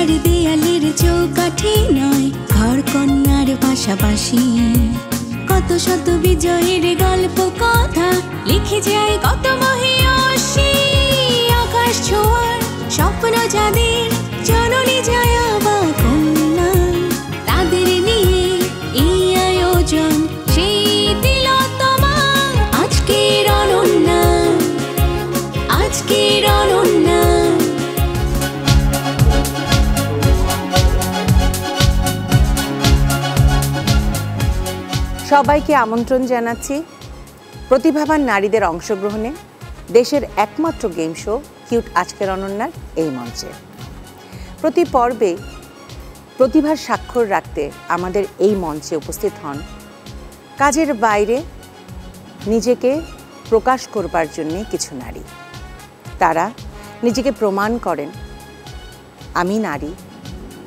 আর দেয়ালের চৌকাঠি নয়, ঘর কন্যার পাশাপাশি কত শত বিজয়ের গল্প কথা লিখে যায় কত মহিয়সী। আকাশ ছোঁয়ার স্বপ্ন যাদের জননী জয়া বা কন্যা, তাদের নিয়ে এই আয়োজন সেই তিলোত্তমা। আজকের অনন্যা, আজকের অনন্যা। সবাইকে আমন্ত্রণ জানাচ্ছি প্রতিভাবান নারীদের অংশগ্রহণে দেশের একমাত্র গেম শো কিউট আজকের অনন্যার এই মঞ্চে। প্রতি পর্বে প্রতিভার স্বাক্ষর রাখতে আমাদের এই মঞ্চে উপস্থিত হন কাজের বাইরে নিজেকে প্রকাশ করবার জন্যে কিছু নারী। তারা নিজেকে প্রমাণ করেন, আমি নারী,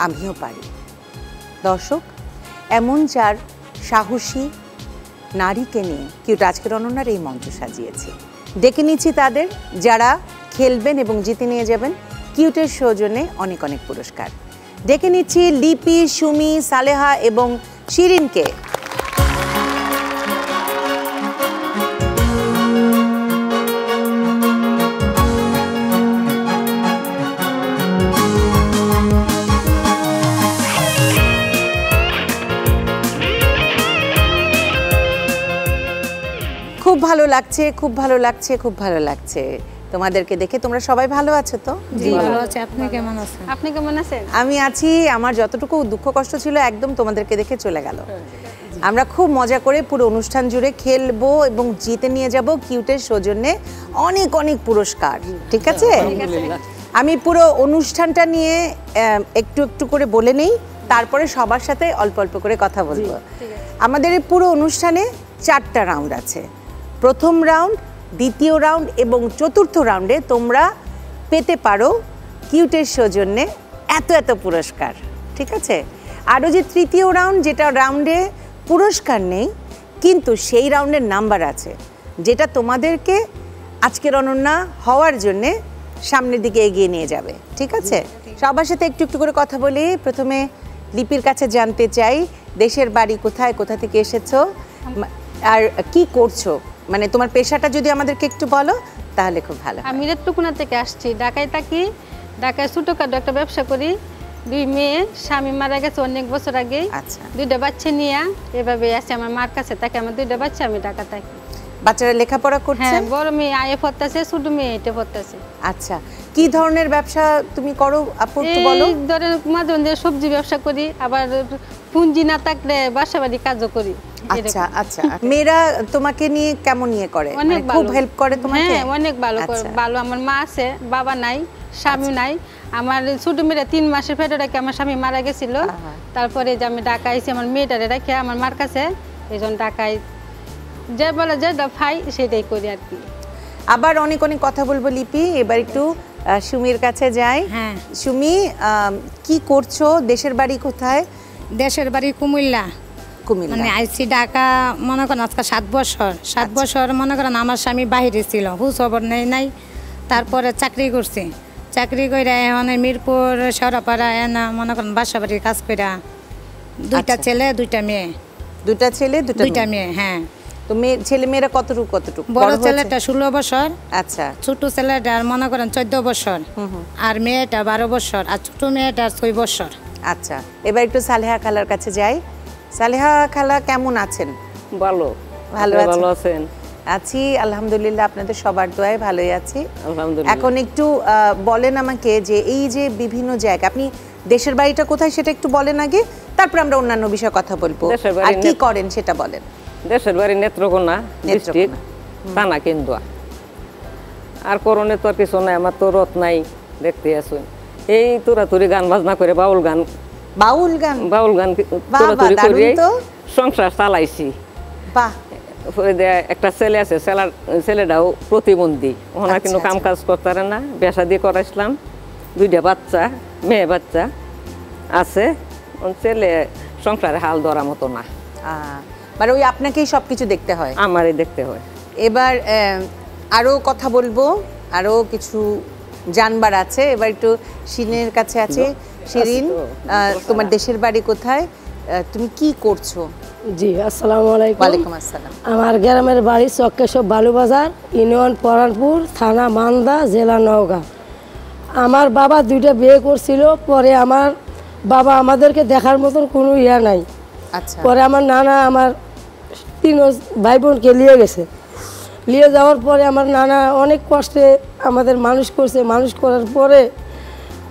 আমিও পারি। দর্শক, এমন চার সাহসী নারীকে নিয়ে কিউট আজকের অনন্যার এই মঞ্চ সাজিয়েছি। ডেকে নিচ্ছি তাদের, যারা খেলবেন এবং জিতে নিয়ে যাবেন কিউটের সৌজন্যে অনেক অনেক পুরস্কার। ডেকে নিচ্ছি লিপি, সুমি, সালেহা এবং শিরিনকে। খুব ভালো লাগছে, খুব ভালো লাগছে, খুব ভালো লাগছে তোমাদেরকে দেখে। তোমরা সবাই ভালো আছো তো? জি ভালো আছি। আপনি কেমন আছেন? আপনি কেমন আছেন? আমি আছি। আমার যতটুকু দুঃখ কষ্ট ছিল একদম তোমাদেরকে দেখে চলে গেল। আমরা খুব মজা করে পুরো অনুষ্ঠান জুড়ে খেলবো এবং জিতে নিয়ে যাব কিউটের সৌজন্যে অনেক অনেক পুরস্কার। ঠিক আছে? আমি পুরো অনুষ্ঠানটা নিয়ে একটু একটু করে বলে নেই, তারপরে সবার সাথে অল্প অল্প করে কথা বলবো। আমাদের এই পুরো অনুষ্ঠানে 4টা রাউন্ড আছে। প্রথম রাউন্ড, দ্বিতীয় রাউন্ড এবং চতুর্থ রাউন্ডে তোমরা পেতে পারো কিউটের সৌজন্যে এত এত পুরস্কার। ঠিক আছে? আরও যে তৃতীয় রাউন্ড, যেটা রাউন্ডে পুরস্কার নেই কিন্তু সেই রাউন্ডের নাম্বার আছে, যেটা তোমাদেরকে আজকের অনন্যা হওয়ার জন্যে সামনের দিকে এগিয়ে নিয়ে যাবে। ঠিক আছে? সবার সাথে একটু একটু করে কথা বলি। প্রথমে লিপির কাছে জানতে চাই, দেশের বাড়ি কোথায়, কোথা থেকে এসেছো আর কি করছো, মানে তোমার পেশাটা যদি আমাদেরকে একটু বলো তাহলে খুব ভালো। আমি রেট্টুকুনা থেকে আসছি, ঢাকায় থাকি। ঢাকায় ছোটখাটো একটা ব্যবসা করি। 2 মেয়ে, স্বামী মারা গেছে অনেক বছর আগে। আচ্ছা। 2টা বাচ্চা নিয়ে এভাবে আসি আমার মার কাছে থাকি। আমার 2টা বাচ্চা, আমি ঢাকা থাকি। বাচ্চারা লেখাপড়া করছে? হ্যাঁ, বড় মেয়ে আয়ে পড়তেছে, ছোট মেয়ে এটা পড়তেছে। আচ্ছা, কি ধরনের ব্যবসা তুমি করো আপু একটু বলো? এই ধরেন মাঝে মাঝে সবজি ব্যবসা করি, আবার পুঁজি না থাকলে বাসা বাড়ি কাজও করি। আচ্ছা আচ্ছা। মেয়েরা তোমাকে নিয়ে কেমন নিয়ে করে? অনেক খুব হেল্প করে তোমাকে? হ্যাঁ, অনেক ভালো করে। ভালো। আমার মা আছে, বাবা নাই, স্বামী নাই। আমার ছোট মেয়েরা 3 মাসের পেটে রেখে আমার স্বামী মারা গেছিল। তারপরে যে আমি ঢাকা আইছি আমার মেয়েটারে রেখে আমার মার কাছে, এই জন্য ঢাকায় যে বলে যেটা পাই সেটাই করি আর কি। আবার অনেক অনেক কথা বলবো লিপি। এবার একটু সুমির কাছে যাই। হ্যাঁ। সুমি, কি করছো? দেশের বাড়ি কোথায়? দেশের বাড়ি কুমিল্লা। কুমিল্লা। মানে আইসি ঢাকা মনে করেন আজকে 7 বছর। 7 বছর মনে করেন আমার স্বামী বাহিরে ছিল, হুশ খবর নাই। তারপরে চাকরি করছি, চাকরি করে মানে মিরপুর শেওড়াপাড়া এনা মনে করেন বাসা বাড়ির কাজ করে। 2টা ছেলে 2টা মেয়ে। 2টা ছেলে 2টা মেয়ে। হ্যাঁ। তো ছেলে মেয়েরা কতটুকু কতটুকু? বড় ছেলেটা 16 বছর। আচ্ছা। ছোট ছেলেটা মনে করেন 14 বছর। আর মেয়েটা 12 বছর। আর ছোট মেয়েটা 6 বছর। আচ্ছা, এবার একটু সালেহা খালার কাছে যাই। সালেহা খালা কেমন আছেন? ভালো। ভালো আছেন? আছি আলহামদুলিল্লাহ, আপনাদের সবার দোয়ায় ভালোই আছি আলহামদুলিল্লাহ। এখন একটু বলেন আমাকে যে এই যে বিভিন্ন জায়গা, আপনি দেশের বাড়িটা কোথায় সেটা একটু বলেন আগে, তারপর আমরা অন্যান্য বিষয়ে কথা বলবো। আর কি করেন সেটা বলেন। দেশের বাড়ি নেত্রকোনা ডিস্ট্রিক্ট, থানা কেন্দুয়া। আর করণে তো আর কিছু নাই, আমার তো রত নাই, দেখতে আসুন। এই তোরাতুরি গান বাজনা করে বাউল গান তোরাতুরি করে সংসার চালাইছি। বাহ। একটা ছেলে আছে, ছেলেটাও প্রতিবন্ধী, ওনারা কিন্তু কাম কাজ করতে পারে না। বেসা দিয়ে করাইছিলাম। 2টা বাচ্চা, মেয়ে বাচ্চা আছে। ছেলে সংসারে হাল ধরার মতো না। মানে ওই আপনাকেই সবকিছু দেখতে হয়? আমারই দেখতে হয়। এবার আরো কথা বলবো, আরো কিছু জানবার আছে। এবার একটু শিনের কাছে আছে। শিরিন, তোমার দেশের বাড়ি কোথায়, তুমি কি করছো? জি, আসসালামু আলাইকুম। ওয়ালাইকুম আসসালাম। আমার গ্রামের বাড়ি চক্কেশ্বর বালুবাজার, ইউনিয়ন পরানপুর, থানা মান্দা, জেলা নওগাঁ। আমার বাবা 2টা বিয়ে করছিল, পরে আমার বাবা আমাদেরকে দেখার মতন কোনো ইয়া নাই। আচ্ছা, পরে আমার নানা আমার 3 ভাই বোনকে নিয়ে গেছে। নিয়ে যাওয়ার পরে আমার নানা অনেক কষ্টে আমাদের মানুষ করছে। মানুষ করার পরে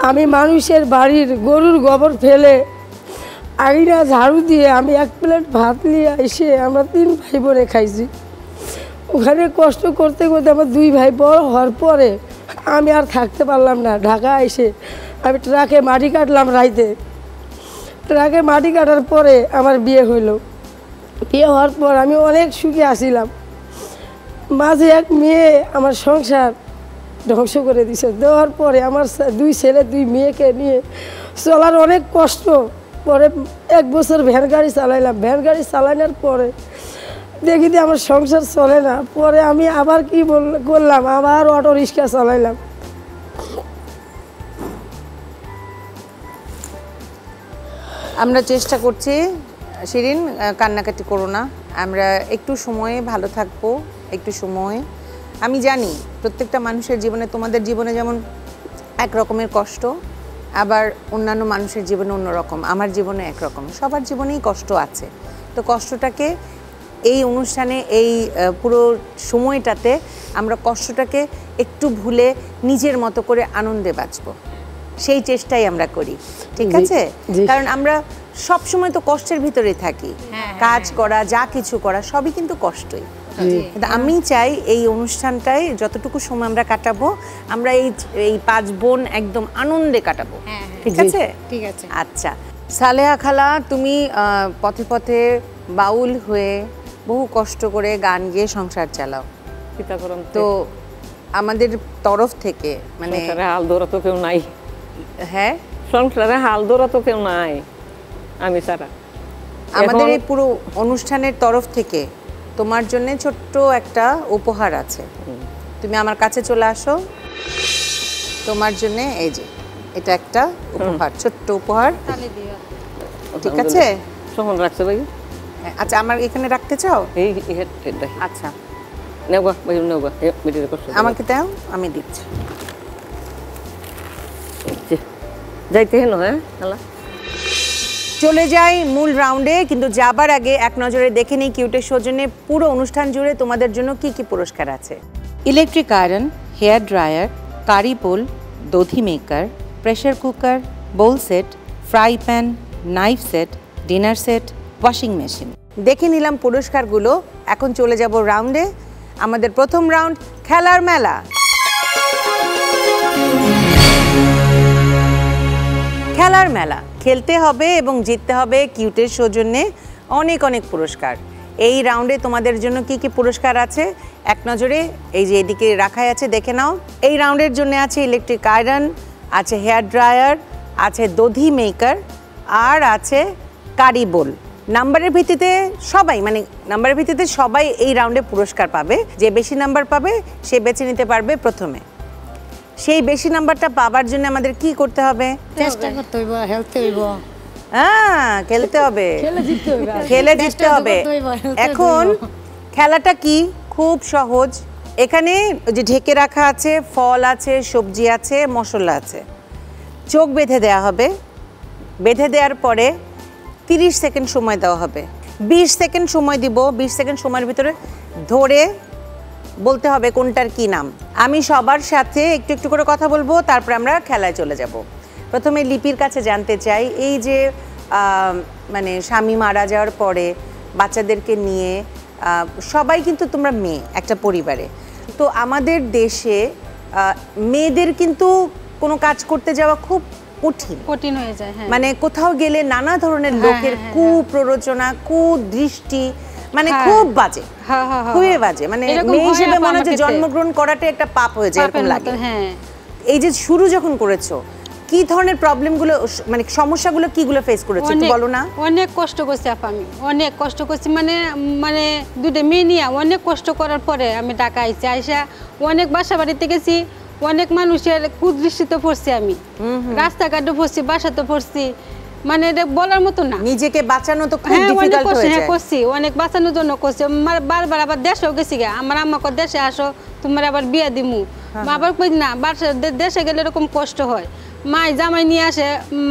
আমি মানুষের বাড়ির গরুর গোবর ফেলে আইনা ঝাড়ু দিয়ে আমি 1 প্লেট ভাত নিয়ে এসে আমরা 3 ভাই বোনে খাইছি। ওখানে কষ্ট করতে করতে আমার 2 ভাই বড় হওয়ার পরে আমি আর থাকতে পারলাম না। ঢাকা এসে আমি ট্রাকে মাটি কাটলাম রাইতে। ট্রাকে মাটি কাটার পরে আমার বিয়ে হইল। বিয়ে হওয়ার পর আমি অনেক সুখে আসিলাম। মাঝে এক মেয়ে আমার সংসার ধ্বংস করে দিছে। দেওয়ার পরে আমার 2 ছেলে 2 মেয়েকে নিয়ে চলার অনেক কষ্ট। পরে 1 বছর ভ্যান গাড়ি চালাইলাম। ভ্যান গাড়ি চালানোর পরে দেখি যে আমার সংসার চলে না। পরে আমি আবার কি করলাম, আবার অটো রিক্সা চালাইলাম। আমরা চেষ্টা করছি শিরিন, কান্নাকাটি করো না, আমরা একটু সময়ে ভালো থাকবো, একটু সময়ে। আমি জানি প্রত্যেকটা মানুষের জীবনে, তোমাদের জীবনে যেমন এক রকমের কষ্ট, আবার অন্যান্য মানুষের জীবনে অন্যরকম, আমার জীবনে একরকম, সবার জীবনেই কষ্ট আছে। তো কষ্টটাকে এই অনুষ্ঠানে, এই পুরো সময়টাতে আমরা কষ্টটাকে একটু ভুলে নিজের মতো করে আনন্দে বাঁচবো, সেই চেষ্টাই আমরা করি, ঠিক আছে? কারণ আমরা সব সময় তো কষ্টের ভিতরেই থাকি, কাজ করা, যা কিছু করা সবই কিন্তু কষ্টই। আমি চাই এই অনুষ্ঠানটায় যতটুকু সময় আমরা কাটাবো, আমরা এই 5 বোন একদম আনন্দে কাটাবো, ঠিক আছে? ঠিক আছে। আচ্ছা, সালেহা খালা, তুমি পথে পথে বাউল হয়ে বহু কষ্ট করে গান গেয়ে সংসার চালাও। তো আমাদের তরফ থেকে মানে হাল ধরা তো কেউ নাই। হ্যাঁ, সংসারে হাল ধরা তো কেউ নাই আমি ছাড়া। আমাদের এই পুরো অনুষ্ঠানের তরফ থেকে তোমার জন্য ছোট্ট একটা উপহার আছে। তুমি আমার কাছে চলে আসো, তোমার জন্য এই যে এটা একটা উপহার, ছোট্ট উপহার, ঠিক আছে? তখন রাখছে ভাই। আচ্ছা, আমার এখানে রাখতে চাও? এই আচ্ছা, নেওয়া ভাই নেওয়া, আমাকে দাও, আমি দিচ্ছি। যাইতে হেন, হ্যাঁ খালা। চলে যাই মূল রাউন্ডে, কিন্তু যাবার আগে এক নজরে দেখে নিই কিউটের সৌজন্যে পুরো অনুষ্ঠান জুড়ে তোমাদের জন্য কি কি পুরস্কার আছে। Electric iron, hair dryer, curry bowl, দধি maker, pressure cooker, bowl set, fry pan, knife set, dinner set, washing machine. দেখে নিলাম পুরস্কারগুলো, এখন চলে যাব রাউন্ডে। আমাদের প্রথম রাউন্ড, খেলার মেলা। খেলার মেলা খেলতে হবে এবং জিততে হবে কিউটের সৌজন্যে অনেক অনেক পুরস্কার। এই রাউন্ডে তোমাদের জন্য কি কি পুরস্কার আছে এক নজরে এই যে এদিকে রাখাই আছে, দেখে নাও। এই রাউন্ডের জন্য আছে ইলেকট্রিক আয়রন, আছে হেয়ার ড্রায়ার, আছে দধি মেকার, আর আছে কারি বোল। নাম্বারের ভিত্তিতে সবাই, মানে নাম্বারের ভিত্তিতে সবাই এই রাউন্ডে পুরস্কার পাবে। যে বেশি নাম্বার পাবে সে বেছে নিতে পারবে প্রথমে। সেই বেশি নাম্বারটা পাবার জন্য আমাদের কি করতে হবে? চেষ্টা করতে হইব, হেলতে হইব। হ্যাঁ, খেলতে হবে, খেলে জিততে হবে। এখন খেলাটা কি? খুব সহজ। এখানে যে ঢেকে রাখা আছে, ফল আছে, সবজি আছে, মশলা আছে। চোখ বেঁধে দেওয়া হবে। বেঁধে দেওয়ার পরে 30 সেকেন্ড সময় দেওয়া হবে। 20 সেকেন্ড সময় দিব। 20 সেকেন্ড সময়ের ভিতরে ধরে বলতে হবে কোনটার কি নাম। আমি সবার সাথে একটু একটু করে কথা বলবো, তারপর আমরা খেলায় চলে যাব। প্রথমে লিপির কাছে জানতে চাই, এই যে মানে স্বামী মারা যাওয়ার পরে বাচ্চাদেরকে নিয়ে সবাই কিন্তু তোমরা মেয়ে একটা পরিবারে, তো আমাদের দেশে মেয়েদের কিন্তু কোনো কাজ করতে যাওয়া খুব কঠিন হয়ে যায়। মানে কোথাও গেলে নানা ধরনের লোকের কুপ্ররোচনা, কুদৃষ্টি, মানে খুব বাজে, খুবই বাজে। মানে মেয়ে হিসেবে মনে হচ্ছে জন্মগ্রহণ করাটা একটা পাপ হয়ে যায়, এরকম লাগে। এই যে শুরু যখন করেছো, কি ধরনের প্রবলেমগুলো, মানে সমস্যাগুলো কিগুলো ফেস করেছো একটু বলো না? অনেক কষ্ট করছি আপা, আমি অনেক কষ্ট করছি। মানে 2টা মেয়ে নিয়ে অনেক কষ্ট করার পরে আমি ঢাকা আইসা অনেক বাসা বাড়িতে গেছি, অনেক মানুষের কুদৃষ্টিতে পড়ছি আমি, রাস্তাঘাটে পড়ছি, বাসাতে পড়ছি, মানে এটা বলার মতো না। নিজেকে বাঁচানো তো খুব হ্যাঁ অনেক ডিফিকাল্ট করছি, হয়ে হ্যাঁ যায়। করছি, অনেক বাঁচানোর জন্য করছি। বারবার আবার দেশেও গেছি গে, আমার আম্মাকে দেশে আসো তোমার আবার বিয়া দিমু, আবার কই না দেশে গেলে এরকম কষ্ট হয়। মাই জামাই নিয়ে আসে,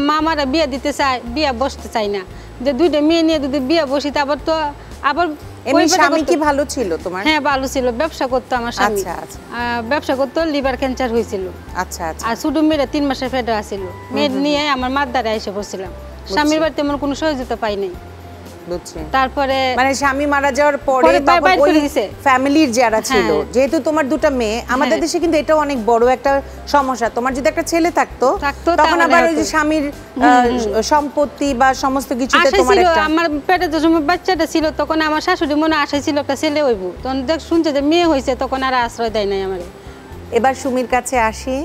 মামারা বিয়া দিতে চায়, বিয়া বসতে চায় না, যে দুইটা মেয়ে নিয়ে যদি বিয়া বসি তারপর তো আবার এমনি ওই স্বামী বেটা কি করতো। ভালো ছিল তোমার? হ্যাঁ ভালো ছিল, ব্যবসা করতো আমার স্বামী। আচ্ছা, আচ্ছা। ব্যবসা করতো, লিভার ক্যান্সার হয়েছিল। আচ্ছা আচ্ছা। আর ছোট মেয়েরা 3 মাসের পেটে আসছিল, মেয়ে নিয়ে আমার মার দ্বারা এসে পড়ছিলাম। স্বামীর বাড়িতে আমার কোনো সহযোগিতা পাই নাই। বুঝছি। তারপরে মানে স্বামী মারা যাওয়ার পরে পরে তখন বাইর ওই করে দিছে। ফ্যামিলির যারা ছিল, হ্যাঁ। যেহেতু তোমার দুটো মেয়ে, আমাদের হ্যাঁ। দেশে কিন্তু এটাও অনেক বড় একটা সমস্যা। তোমার যদি একটা ছেলে থাকতো থাকতো, তখন তাহলে আবার ওই যে হতো। স্বামীর সম্পত্তি বা সমস্ত কিছুতে আশা তোমার ছিল, একটা আমার পেটে যে সময় বাচ্চাটা ছিল তখন আমার শাশুড়ি মনে আশা ছিল একটা ছেলে হইব, তখন দেখ শুনছে যে মেয়ে হয়েছে তখন আর আশ্রয় দেয় নাই আমারে। এবার সুমির কাছে আসি।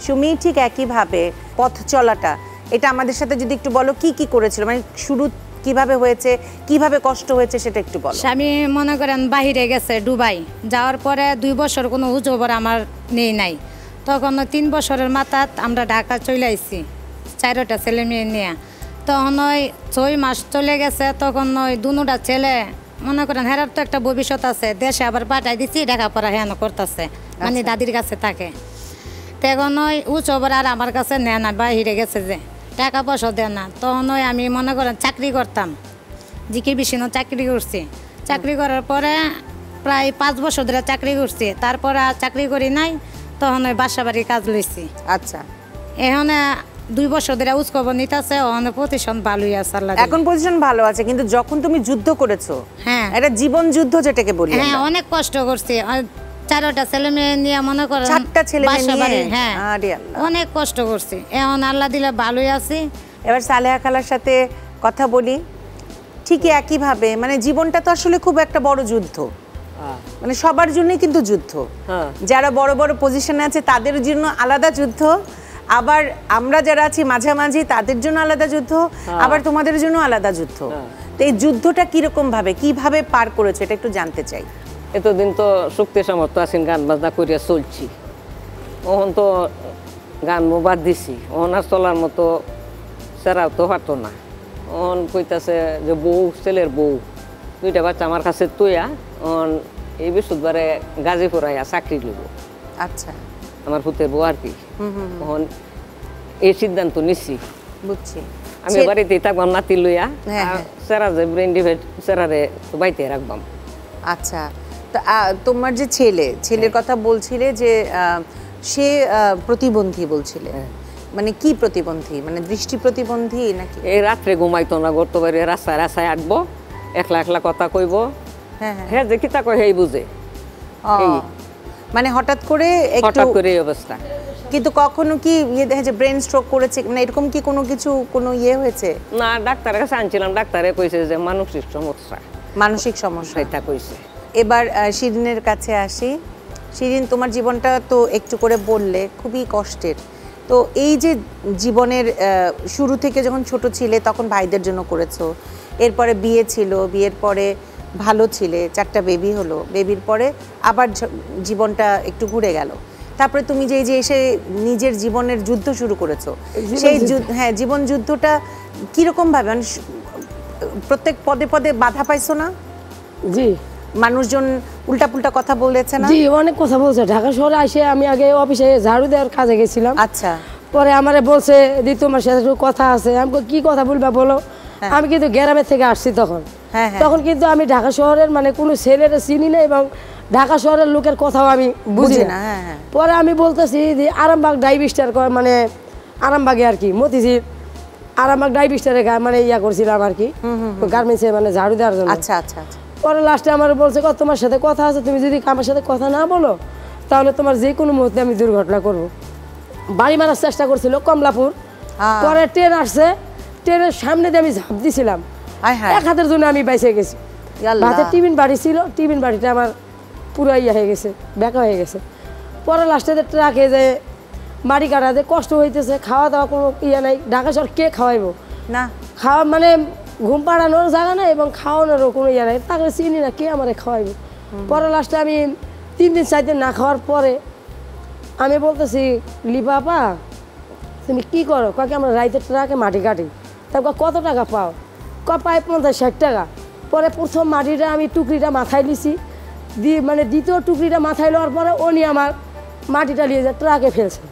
সুমি ঠিক একইভাবে পথ চলাটা, এটা আমাদের সাথে যদি একটু বলো কি কি করেছিল, মানে শুরু কিভাবে হয়েছে, কিভাবে কষ্ট হয়েছে সেটা একটু বলো। স্বামী মনে করেন বাহিরে গেছে দুবাই, যাওয়ার পরে 2 বছর কোনো হুজোবর আমার নেই নাই। তখন 3 বছরের মাথাত আমরা ঢাকা চলে আইছি 4টা ছেলে মেয়ে নিয়ে। তখন ওই 6 মাস চলে গেছে, তখন ওই দুটা ছেলে মনে করেন হেরার তো একটা ভবিষ্যৎ আছে, দেশে আবার পাঠাই দিচ্ছি, লেখাপড়া হেন করতেছে, মানে দাদির কাছে থাকে। তখন ওই উৎসবর আর আমার কাছে নেয় না, বাহিরে গেছে যে টাকা পয়সা দেয় না। তখন ওই আমি মনে করেন চাকরি করতাম, জিকে বেশি চাকরি করছি। চাকরি করার পরে প্রায় 5 বছর ধরে চাকরি করছি, তারপরে আর চাকরি করি নাই। তখন ওই বাসা বাড়ির কাজ লইছি। আচ্ছা, এখানে 2 বছর ধরে উৎসবর নিতেছে, ওখানে প্রতিষ্ঠান ভালোই আছে আল্লাহ দিলে। এখন পজিশন ভালো আছে, কিন্তু যখন তুমি যুদ্ধ করেছো, হ্যাঁ এটা জীবন যুদ্ধ যেটাকে বলি হ্যাঁ, আমরা। অনেক কষ্ট করছি। 4টা ছেলে মেয়ে নিয়ে মনে করেন 4টা ছেলে মেয়ে বাসা বাড়ি, নিয়ে? হ্যাঁ আরে আল্লাহ। অনেক কষ্ট করছি। এখন আল্লাহ দিলে ভালোই আছি। এবার সালেহা খালার সাথে কথা বলি। ঠিকই একইভাবে, মানে জীবনটা তো আসলে খুব একটা বড় যুদ্ধ, মানে সবার জন্যই কিন্তু যুদ্ধ। হ্যাঁ। যারা বড় বড় পজিশনে আছে তাদের জন্য আলাদা যুদ্ধ, আবার আমরা যারা আছি মাঝামাঝি তাদের জন্য আলাদা যুদ্ধ, আবার তোমাদের জন্য আলাদা যুদ্ধ। তো এই যুদ্ধটা কিরকম ভাবে কিভাবে পার করেছো এটা একটু জানতে চাই। এতদিন তো শক্তি সামর্থ্য আসেন, গান বাজনা করিয়া চলছি। ওহন তো গান বাদ দিছি, ওহন আর চলার মতো সেরাও তো পারতো না। ওহন কইতাছে যে বউ, ছেলের বউ 2টা বাচ্চা আমার কাছে তুইয়া, ওহন এই বৃহস্পতিবারে গাজীপুর আইয়া চাকরি লইব, আচ্ছা, আমার পুতের বউ আর কি। ওহন এই সিদ্ধান্ত নিছি। বুঝছি। আমি বাড়িতেই থাকবাম নাতি লইয়া, হ্যাঁ, আর হ্যাঁ। সেরা যে ব্রেন ডিভেট সেরারে বাড়িতে রাখবাম। আচ্ছা, তো তোমার যে ছেলের কথা বলছিলে যে সে প্রতিবন্ধী বলছিলে, মানে কি প্রতিবন্ধী, মানে দৃষ্টি প্রতিবন্ধী নাকি? এই রাত্রে ঘুমাইতো না, গর্ত বাড়ি রাস্তায় রাস্তায় আঁকবো, একলা একলা কথা কইব। হ্যাঁ হ্যাঁ। হ্যাঁ, যে কিতা কয় সেই বুঝে, ও, এই। মানে হঠাৎ করে একটু, হঠাৎ করে এই অবস্থা। কিন্তু কখনো কি ইয়ে দেখা যায় ব্রেন স্ট্রোক করেছে, মানে এরকম কি কোনো কিছু কোনো ইয়ে হয়েছে? না, ডাক্তারের কাছে আনছিলাম, ডাক্তারে কইছে যে মানসিক সমস্যা, মানসিক সমস্যা। সেটা কইছে। এবার শিরিনের কাছে আসি। শিরিন, তোমার জীবনটা তো একটু করে বললে খুবই কষ্টের। তো এই যে জীবনের শুরু থেকে যখন ছোট ছিলে তখন ভাইদের জন্য করেছো, এরপরে বিয়ে ছিল, বিয়ের পরে ভালো ছিলে, 4টা বেবি হলো, বেবির পরে আবার জীবনটা একটু ঘুরে গেল। তারপরে তুমি যে এই যে এসে নিজের জীবনের যুদ্ধ শুরু করেছো, সেই হ্যাঁ জীবন যুদ্ধটা কিরকম ভাবে, মানে প্রত্যেক পদে পদে বাধা পাইছো না? জি মানুষজন উল্টাপুল্টা কথা বলেছে না? জি, অনেক কথা বলছে। ঢাকা শহরে আসে আমি আগে অফিসে ঝাড়ু দেওয়ার কাজে গেছিলাম। আচ্ছা। পরে আমারে বলছে দি তোমার সাথে একটু কথা আছে। আমি কি কথা বলবা বলো। আমি কিন্তু গ্রামের থেকে আসছি তখন। হ্যাঁ, হ্যাঁ। তখন কিন্তু আমি ঢাকা শহরের মানে কোনো ছেলেরা চিনি না এবং ঢাকা শহরের লোকের কথাও আমি বুঝি না। হ্যাঁ, হ্যাঁ। পরে আমি বলতেছি যে আরামবাগ ডাইভিস্টার মানে আরামবাগে আর কি মতিঝিল আরামবাগ ডাইভিস্টারে মানে ইয়া করছিলাম আর কি, গার্মেন্টসে মানে ঝাড়ু দেওয়ার জন্য। আচ্ছা আচ্ছা আচ্ছা। পরে লাস্টে আমার বলছে তোমার সাথে কথা আছে, তুমি যদি আমার সাথে কথা না বলো তাহলে তোমার যে কোনো মুহূর্তে আমি দুর্ঘটনা করব। বাড়ি মারার চেষ্টা করছিল কমলাপুর। পরে ট্রেন আসছে, ট্রেনের সামনে দিয়ে আমি ঝাঁপ দিছিলাম, এক হাতের জন্য আমি বাইসে গেছি। ভাতের টিফিন বাড়ি ছিল, টিফিন বাড়িটা আমার পুরো ইয়া হয়ে গেছে, বেঁকা হয়ে গেছে। পরে লাস্টে ট্রাকে যে মাটি কাটা যে কষ্ট হইতেছে, খাওয়া দাওয়া কোনো ইয়ে নাই। ঢাকা শহর কে খাওয়াইবো না, খাওয়া মানে ঘুম পাড়ানোর জায়গা নাই এবং খাওয়ানোরও কোনো ইয়ে নাই, তাকে চিনি না কে আমারে খাওয়াইবো। পরে লাস্টে আমি 3 দিন 4 দিন না খাওয়ার পরে আমি বলতেছি লিপা আপা তুমি কি করো? কাকে আমরা রাইতের ট্রাকে মাটি কাটি। তারপর কত টাকা পাও? পাই 50-60 টাকা। পরে প্রথম মাটিটা আমি টুকরিটা মাথায় নিছি, মানে দ্বিতীয় টুকরিটা মাথায় লওয়ার পরে উনি আমার মাটিটা নিয়ে যায় ট্রাকে ফেলছে।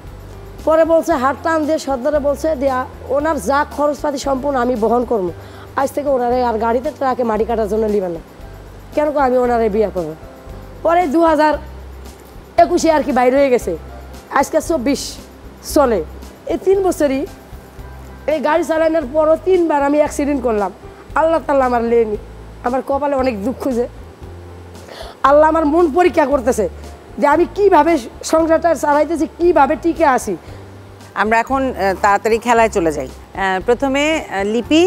পরে বলছে হাত টান দিয়ে সর্দারে বলছে দেয়া ওনার যা খরচপাতি সম্পূর্ণ আমি বহন করবো। আজ থেকে ওনারে আর গাড়িতে ট্রাকে মাটি কাটার জন্য নেবেন না। কেন আমি ওনারে বিয়ে করবো। পরে 2021 আর কি বাইরে হয়ে গেছে, আজকে 24 চলে। এই 3 বছরই এই গাড়ি চালানোর পরও 3 বার আমি অ্যাক্সিডেন্ট করলাম। আল্লাহ তাআলা আমার লেনি, আমার কপালে অনেক দুঃখ যে আল্লাহ আমার মন পরীক্ষা করতেছে যে আমি কিভাবে সংসারটা চালাইতেছি, কিভাবে টিকে আসি। আমরা এখন তাড়াতাড়ি খেলায় চলে যাই। প্রথমে লিপি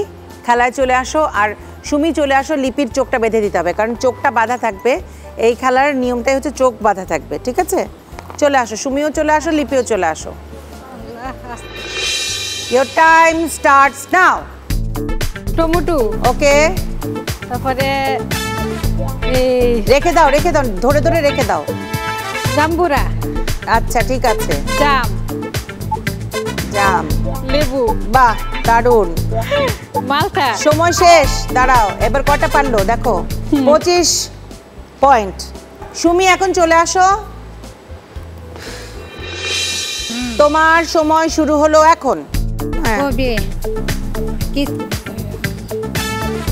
খেলায় চলে আসো, আর সুমি চলে আসো। লিপির চোখটা বেঁধে দিতে হবে, কারণ চোখটা বাঁধা থাকবে। এই খেলার নিয়মটাই হচ্ছে চোখ বাঁধা থাকবে, ঠিক আছে? চলে আসো, সুমিও চলে আসো, লিপিও চলে আসো। Your time starts now. Tomato, okay, তারপরে এই রেখে দাও, ধরে ধরে রেখে দাও। জাম্বুরা, আচ্ছা ঠিক আছে। জাম, জাম, লেবু, বাহ দারুণ। মালটা। সময় শেষ, দাঁড়াও। এবার কটা পারলো দেখো? 25 পয়েন্ট। সুমি এখন চলে আসো, তোমার সময় শুরু হলো এখন। হ্যাঁ, কবি কি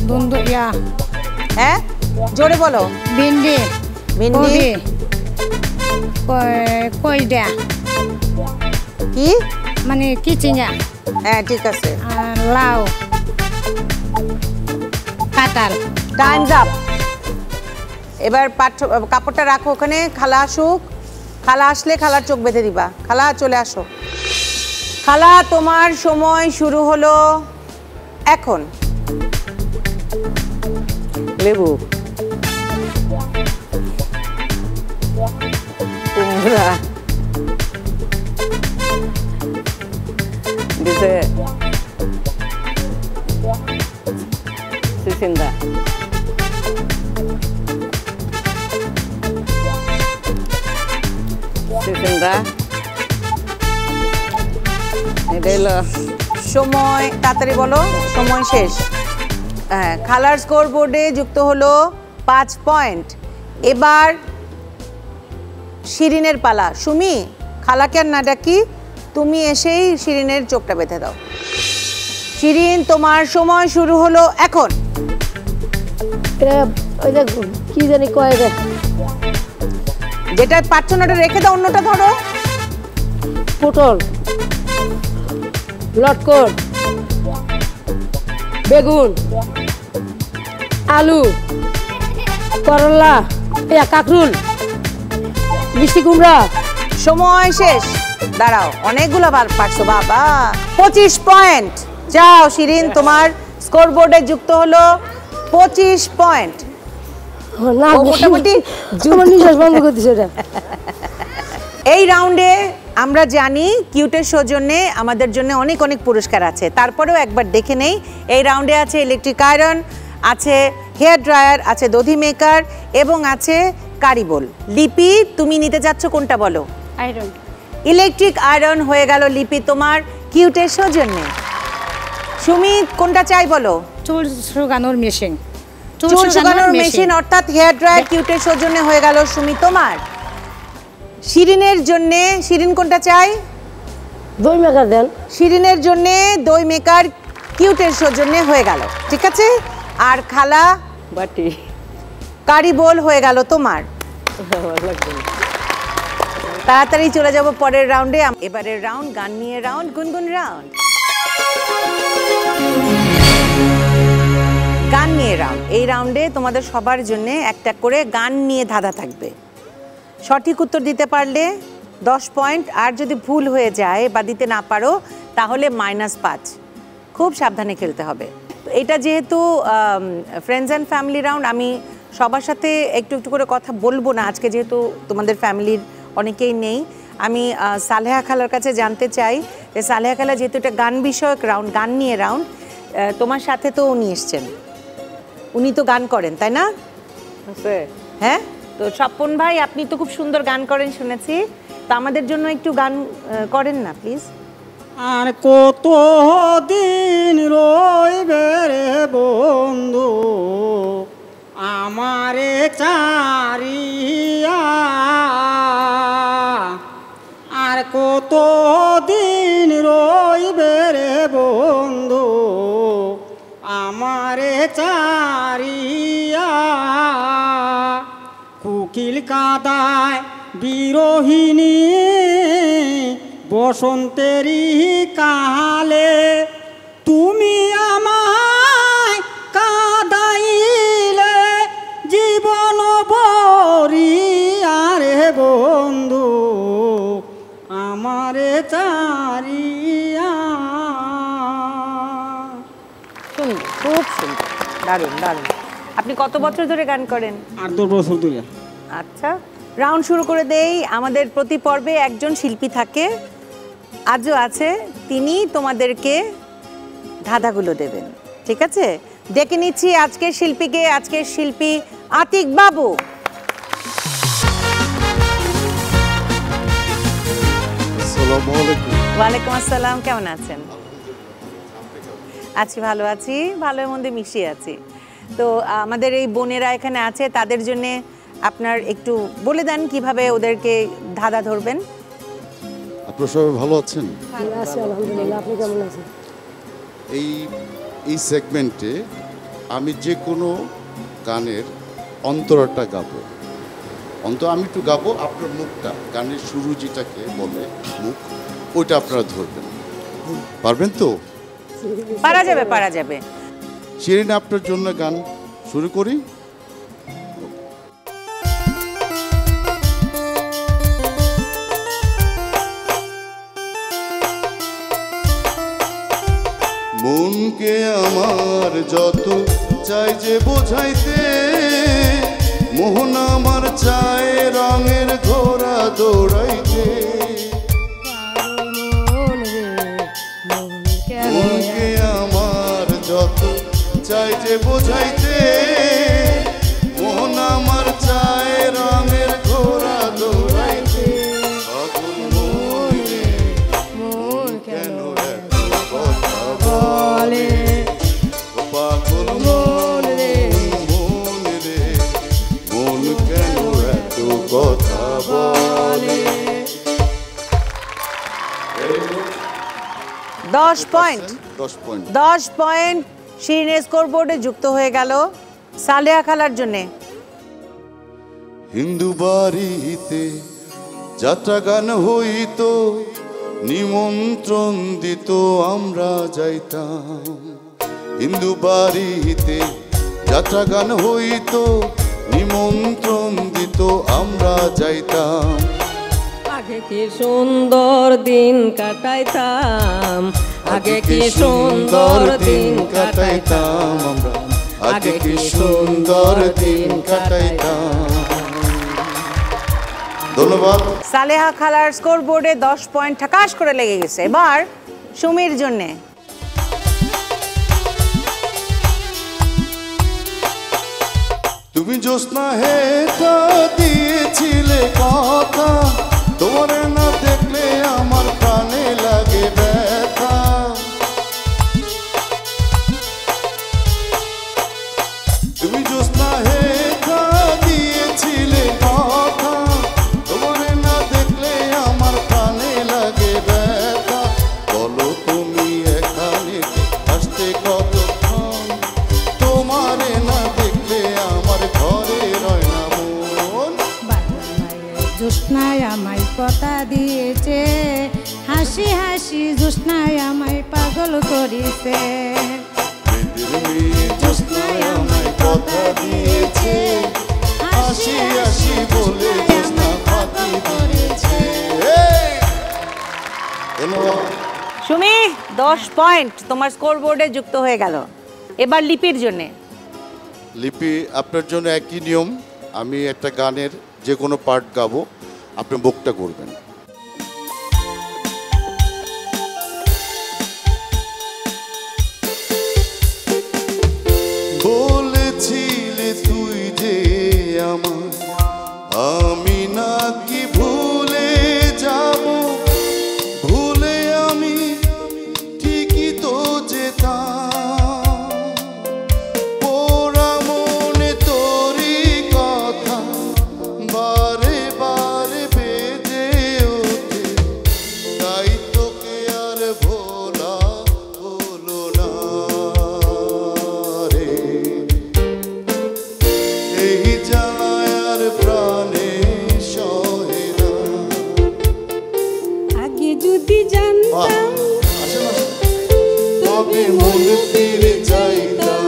বন্ধু ইয়া হ্যাঁ জোরে বলো। ভিন্ডি, ভিন্ডি, কইডা কি মানে কিচিঙা, হ্যাঁ ঠিক আছে। লাউ, কাঁঠাল। Times up. এবার কাপড়টা রাখো ওখানে, খালা আসুক। খালা আসলে খালার চোখ বেঁধে দিবা। খালা চলে আসো। খালা তোমার সময় শুরু হলো এখন। লেবু, কুমড়া, দিছে সিসিন্দা, সিসিন্দা, এটা হলো সময় তাড়াতাড়ি বলো, সময় শেষ। হ্যাঁ, খালার স্কোর বোর্ডে যুক্ত হলো 5 পয়েন্ট। এবার শিরিনের পালা। সুমি, খালাকে আর না ডাকি, তুমি এসেই শিরিনের চোখটা বেঁধে দাও। শিরিন তোমার সময় শুরু হলো এখন। এটা ওই যে কি জানি কয় রে, যেটা পারছো না ওটা রেখে দাও, অন্যটা ধরো। পটল, লটকন, বেগুন, আলু, করলা, কাঁকরুল, মিষ্টি কুমড়া। সময় শেষ। দাঁড়াও, অনেকগুলো পারছো বাবা। 25 পয়েন্ট। যাও শিরিন, তোমার স্কোর বোর্ডে যুক্ত হলো 25 পয়েন্ট। না ও মোটামুটি আমার নিঃশ্বাস বন্ধ করতেছে এটা। এই রাউন্ডে আমরা জানি কিউটের সৌজন্যে আমাদের জন্য অনেক অনেক পুরস্কার আছে। তারপরেও একবার দেখে নেই। এই রাউন্ডে আছে ইলেকট্রিক আয়রন, আছে হেয়ার ড্রায়ার, আছে দধি মেকার এবং আছে কারিবোল। লিপি, তুমি নিতে যাচ্ছ কোনটা বলো? আয়রন। ইলেকট্রিক আয়রন হয়ে গেল লিপি তোমার কিউটের সৌজন্যে। সুমি, কোনটা চাই বলো? চুল শুকানোর মেশিন। চুল শুকানোর মেশিন অর্থাৎ হেয়ার ড্রায়ার কিউটের সৌজন্যে হয়ে গেল সুমি তোমার। শিরিনের জন্য, শিরিন কোনটা চাই? দই মেকার দেন। শিরিনের জন্য দই মেকার কিউটের সৌজন্যে হয়ে গেল, ঠিক আছে। আর খালা বাটি, কারি বোল হয়ে গেল তোমার। তাড়াতাড়ি চলে যাব পরের রাউন্ডে। এবারের রাউন্ড গান নিয়ে রাউন্ড, গুনগুন রাউন্ড। গান নিয়ে রাউন্ড। এই রাউন্ডে তোমাদের সবার জন্য একটা করে গান নিয়ে ধাঁধা থাকবে। সঠিক উত্তর দিতে পারলে 10 পয়েন্ট, আর যদি ভুল হয়ে যায় বা দিতে না পারো তাহলে -5। খুব সাবধানে খেলতে হবে। এটা যেহেতু ফ্রেন্ডস অ্যান্ড ফ্যামিলি রাউন্ড, আমি সবার সাথে একটু একটু করে কথা বলবো না আজকে, যেহেতু তোমাদের ফ্যামিলির অনেকেই নেই। আমি সালেহা খালার কাছে জানতে চাই যে সালেহা খালা, যেহেতু এটা গান বিষয়ক রাউন্ড, গান নিয়ে রাউন্ড, তোমার সাথে তো উনি এসছেন, উনি তো গান করেন তাই না? আছে। হ্যাঁ, তো স্বপন ভাই আপনি তো খুব সুন্দর গান করেন শুনেছি, তো আমাদের জন্য একটু গান করেন না প্লিজ। আর কত দিন রইবে রে বন্ধু আমারে চারিয়া, আর কত দিন রইবে রে বন্ধু আমারে চারিয়া, কুকিল কাদায় বিরোহিণী বসন্তেরই কালে তুমি আমায় কাদাইলে জীবন বরিয়া রে বন্ধু আমারে চারিয়া। সুন্দর, খুব সুন্দর, দারুণ দারুণ। আপনি কত বছর ধরে গান করেন? 8-10 বছর ধরে। আচ্ছা, রাউন্ড শুরু করে দেই। আমাদের প্রতি পর্বে একজন শিল্পী থাকে, আজও আছে, তিনি তোমাদেরকে ধাঁধাগুলো দেবেন, ঠিক আছে? ডেকে নিচ্ছি আজকের শিল্পীকে। আজকের শিল্পী আতিক বাবু। ওয়ালাইকুম আসসালাম, কেমন আছেন? আছি, ভালো আছি, ভালো মন্দে মিশিয়ে আছি। তো আমাদের এই বোনেরা এখানে আছে, তাদের জন্য আপনার একটু বলে দেন কিভাবে ওদেরকে ধাঁধা ধরবেন। আপনারা সবাই ভালো আছেন? আলহামদুলিল্লাহ, আপনি কেমন আছেন? এই সেগমেন্টে আমি যে কোনো গানের অন্তরাটা গাবো, আমি একটু গাবো, আপনার মুখটা, গানের শুরু যেটাকে বলে মুখ, ওইটা আপনারা ধরবেন, পারবেন তো? পারা যাবে, পারা যাবে। শিরিন, আপনার জন্য গান শুরু করি। মনকে আমার যত চাই যে বোঝাইতে, মোহন আমার চায় রঙের ঘোড়া দৌড়াইতে, মনকে আমার যত চাই যে বোঝাইতে, মোহন আমার চায় রঙের ঘোড়া দৌড়াইতে, পাগল মন রে মন কেন এত কথা বলে, পাগল মন রে মন রে মন কেন এত কথা বলে। 10 পয়েন্ট, 10 পয়েন্ট, 10 পয়েন্ট শিরিনের স্কোরবোর্ডে যুক্ত হয়ে গেল সালেহা খালার জন্য। হিন্দু বাড়িতে যাত্রা গান হইতো, নিমন্ত্রণ দিত আমরা যাইতাম, হিন্দু বাড়িতে যাত্রা গান হইতো, নিমন্ত্রণ দিত আমরা যাইতাম, আগে কি সুন্দর দিন কাটাইতাম, আগে কি সুন্দর দিন কাটাইতাম আমরা, আগে কি সুন্দর দিন কাটাইতাম। ধন্যবাদ। সালেহা খালার স্কোরবোর্ডে 10 পয়েন্ট ঠাকাশ করে লেগে গেছে। এবার সুমির জন্য। তুমি জ্যোৎস্না হেটা দিয়েছিলে কথা, তোমার না দেখলে আমার প্রাণে লাগে ব্যথা, তুমি জ্যোৎস্না হেটা দিয়েছিলে কথা, তোমার না দেখলে আমার প্রাণে লাগে ব্যথা, বলো তুমি এখানে আসতে কতক্ষণ, তোমারে না দেখলে আমার ঘরে রয় না মন। জ্যোৎস্নায় আমায় কথা দিয়েছে, হাসি হাসি জ্যোৎস্নায় আমায় পাগল করেছে, জ্যোৎস্নায় আমায় কথা দিয়েছে, হাসি হাসি বলে জ্যোৎস্না ফাঁকি দিয়েছে। ধন্যবাদ। সুমি, 10 পয়েন্ট তোমার স্কোরবোর্ডে যুক্ত হয়ে গেল। এবার লিপির জন্য। লিপি, আপনার জন্য একই নিয়ম, আমি একটা গানের যে কোনো পার্ট গাবো, আপনি মুখটা করবেন। বলেছিলে তুই যে আমায়, আমি নাকি ভুলে যদি জানতাম আসেন আসেন। তবে মন ফিরে চাইতাম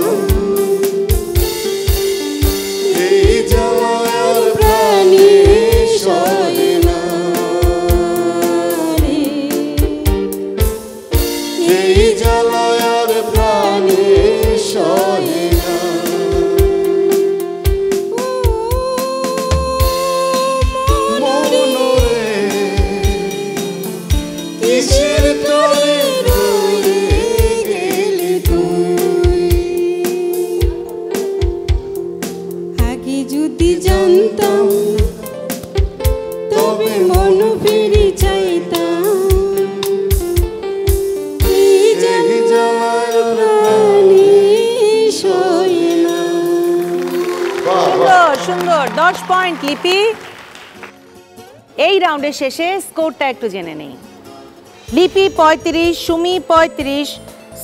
এই জ্বালায় আর প্রাণে সহে না রে, এই জ্বালায় আর প্রাণে সহে না মনরে কিসের তরে রয়ে গেলি তুই আগে যদি জানতাম তবে মন ফিরে চাইতাম এই এই জ্বালায় আর প্রাণে সহে না। বাহ বাহ সুন্দর সুন্দর 10 পয়েন্ট লিপি। এই রাউন্ডের শেষে স্কোরটা একটু জেনে নেই। লিপি 35, সুমি 35,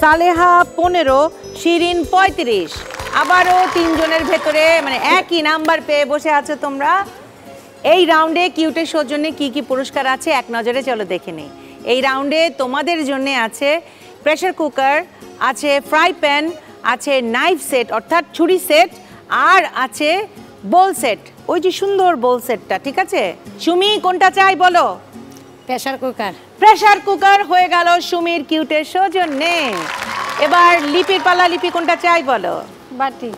সালেহা 15, শিরিন 35। আবারও তিনজনের ভেতরে মানে একই নাম্বার পেয়ে বসে আছো তোমরা। এই রাউন্ডে কিউটের সৌজন্যে কি কি পুরস্কার আছে এক নজরে চলো দেখে নেই। এই রাউন্ডে তোমাদের জন্য আছে প্রেসার কুকার, আছে ফ্রাই প্যান, আছে নাইফ সেট অর্থাৎ ছুরি সেট, আর আছে বোল সেট, ওই যে সুন্দর বোল সেটটা। ঠিক আছে সুমি, কোনটা চাই বলো? Pressure cooker. প্রেসার কুকার হয়ে গেল সুমির কিউটের সৌজন্যে। এবার লিপির পালা, লিপি কোনটা চাই বলো? বাটি।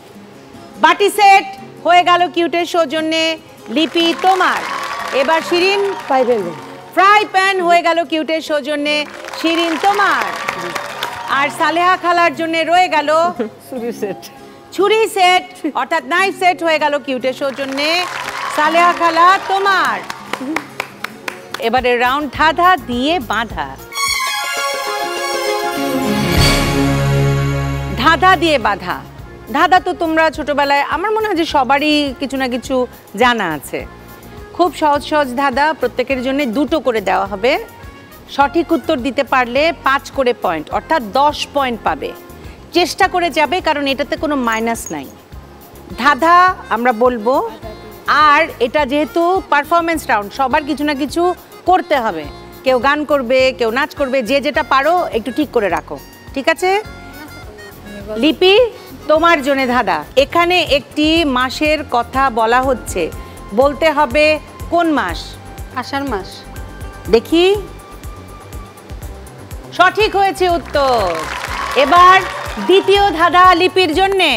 বাটি সেট হয়ে গেল কিউটের সৌজন্যে, লিপি তোমার। এবার শিরিন, ফ্রাই প্যান হয়ে গেল কিউটের সৌজন্যে, শিরিন তোমার। আর সালেহা খালার জন্য রয়ে গেল ছুরি সেট। ছুরি সেট অর্থাৎ নাইফ সেট হয়ে গেল কিউটের সৌজন্যে, সালেহা খালা তোমার। এবারে রাউন্ড ধাঁধা দিয়ে বাঁধা। ধাঁধা দিয়ে বাঁধা। ধাঁধা তো তোমরা ছোটবেলায় আমার মনে হয় যে সবারই কিছু না কিছু জানা আছে। খুব সহজ সহজ ধাঁধা, প্রত্যেকের জন্য 2টো করে দেওয়া হবে। সঠিক উত্তর দিতে পারলে 5 করে পয়েন্ট অর্থাৎ 10 পয়েন্ট পাবে। চেষ্টা করে যাবে কারণ এটাতে কোনো মাইনাস নাই। ধাঁধা আমরা বলবো, আর এটা যেহেতু পারফরমেন্স রাউন্ড সবার কিছু না কিছু করতে হবে। কেউ গান করবে, কেউ নাচ করবে, যে যেটা পারো একটু ঠিক করে রাখো। ঠিক আছে লিপি, তোমার জন্য ধাঁধা। এখানে একটি মাসের কথা বলা হচ্ছে, বলতে হবে কোন মাস? আষাঢ় মাস। দেখি, সঠিক হয়েছে উত্তর। এবার দ্বিতীয় ধাঁধা লিপির জন্যে।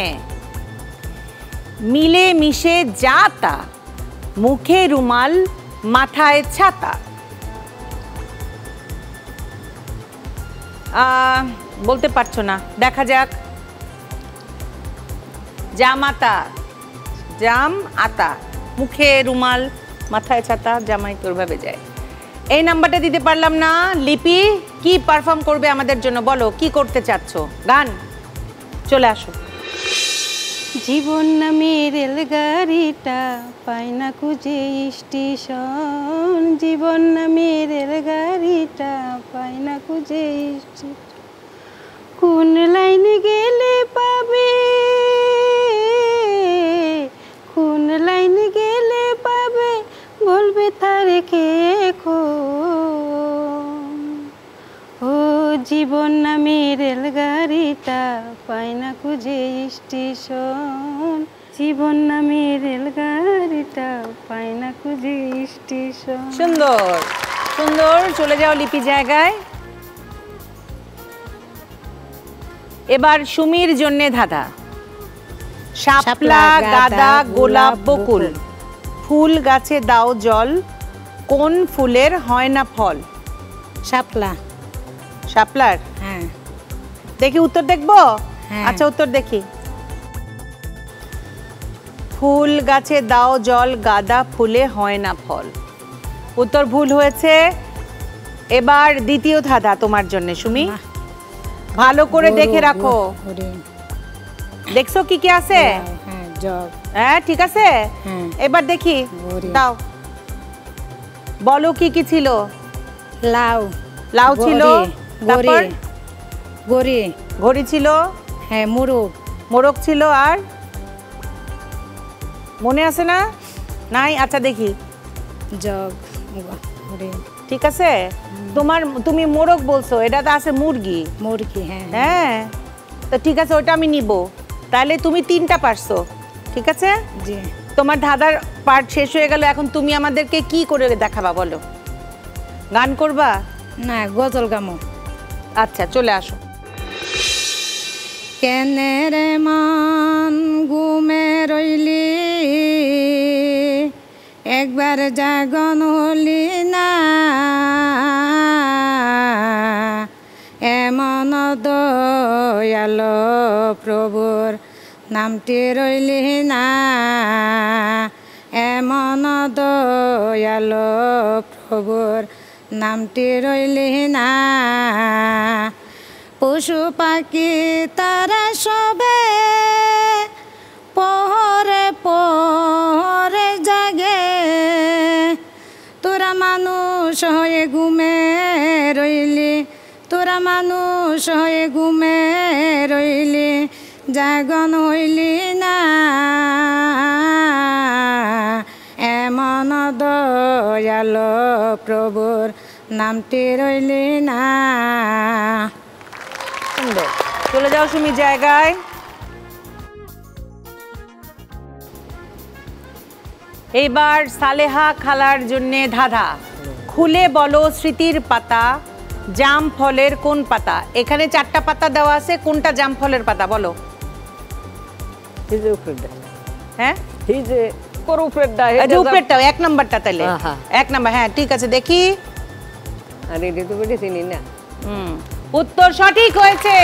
মিলে মিশে যা তা, মুখে রুমাল মাথায় ছাতা। বলতে পারছো না, দেখা যাক। জামাতা, জাম আতা, মুখে রুমাল মাথায় ছাতা, জামাই তোর ভাবে যায়। এই নাম্বারটা দিতে পারলাম না। লিপি কি পারফর্ম করবে আমাদের জন্য, বলো কি করতে চাচ্ছ? গান, চলে আসো। জীবন নামে রেলগাড়িটা পাই না খুঁজে স্টেশন, জীবন নামে রেলগাড়িটা পাই না খুঁজে স্টেশন। কোন লাইনে গেলে পাবে, কোন লাইনে গেলে পাবে, বলবে তার কে ও জীবন নামে রেলগাড়িটা পাই না খুঁজে স্টেশন, জীবন নামে রেলগাড়িটা পাই না খুঁজে স্টেশন। সুন্দর সুন্দর, চলে যাও লিপি জায়গায়। এবার সুমির জন্য ধাঁধা। শাপলা গাঁদা গোলাপ বকুল, ফুল গাছে দাও জল, কোন ফুলের হয় না ফল? শাপলা। শাপলার? হ্যাঁ। দেখি উত্তর দেখবো? হ্যাঁ। আচ্ছা উত্তর দেখি। ফুল গাছে দাও জল, গাঁদা ফুলে হয় না ফল। উত্তর ভুল হয়েছে। এবার দ্বিতীয় ধাঁধা তোমার জন্য সুমি, ভালো করে দেখে রাখো। দেখছো কি কি আছে? হ্যাঁ, জগ। হ্যাঁ ঠিক আছে। হ্যাঁ। এবার দেখি, দাও বলো কি কি ছিল? লাউ। লাউ ছিল, তারপর গড়ি। ঘড়ি ছিল, হ্যাঁ, মোরগ। মোরগ ছিল, আর মনে আছে না? নাই? আচ্ছা দেখি। জগ, ঘড়ি। ঠিক আছে? তুমি মোরগ বলছো, এটা তো আছে মুরগি। মুরগি, হ্যাঁ। হ্যাঁ, তো ঠিক আছে, ওটা আমি নিব। তাহলে তুমি 3টা পারছো, ঠিক আছে? জি। তোমার ধাঁধার পার্ট শেষ হয়ে গেল, এখন তুমি আমাদেরকে কি করে দেখাবা বলো? গান করবা? না, গজল গামো। আচ্ছা, চলে আসো। কেনে রে মন ঘুমে রইলি, একবার জাগন হলি না, এমন দয়াল প্রভুর নামটি রইলি না, এমন দয়াল প্রভুর নামটি রইলি না। পশু পাখি তারা সবে পহরে পহরে জাগে, তোরা মানুষ হয়ে ঘুমে রইলি, তোরা মানুষ হয়ে ঘুমে রইলি, জাগন হইলি না, এমন দয়াল প্রভুর নামটি রইলি না। চলে যাও সুমি জায়গায়। এইবার সালেহা খালার জন্য ধাঁধা। খুলে বলো স্মৃতির পাতা, জাম ফলের কোন পাতা? এখানে 4টা পাতা দেওয়া আছে, কোনটা জাম ফলের পাতা বলো? হ্যাঁ, উপরেরটা, 1 নাম্বারটা। তাহলে 1 নাম্বার, হ্যাঁ ঠিক আছে, দেখি। উত্তর সঠিক হয়েছে,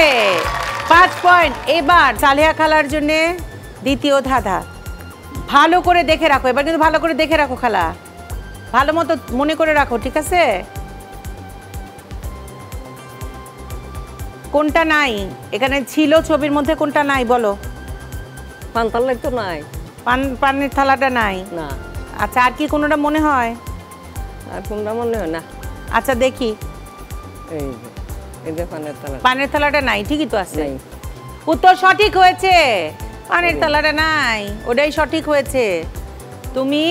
5 পয়েন্ট। এবার সালেহা খালার জন্য দ্বিতীয় ধাঁধা। ভালো করে দেখে রাখো, এবার কিন্তু ভালো করে দেখে রাখো খালা, ভালো মতো মনে করে রাখো, ঠিক আছে? কোনটা নাই এখানে ছিল ছবির মধ্যে, কোনটা নাই বলো? পান্তালাই তো নাই, পানের থালাটা নাই না। আচ্ছা, আর কি কোনোটা মনে হয়? আর কোনটা মনে হয় না। আচ্ছা দেখি, এই যে পানের থালা, পানের থালাটা নাই, ঠিকই তো আছে। উত্তর সঠিক হয়েছে, পানের থালাটা নাই, ওটাই সঠিক হয়েছে। তুমি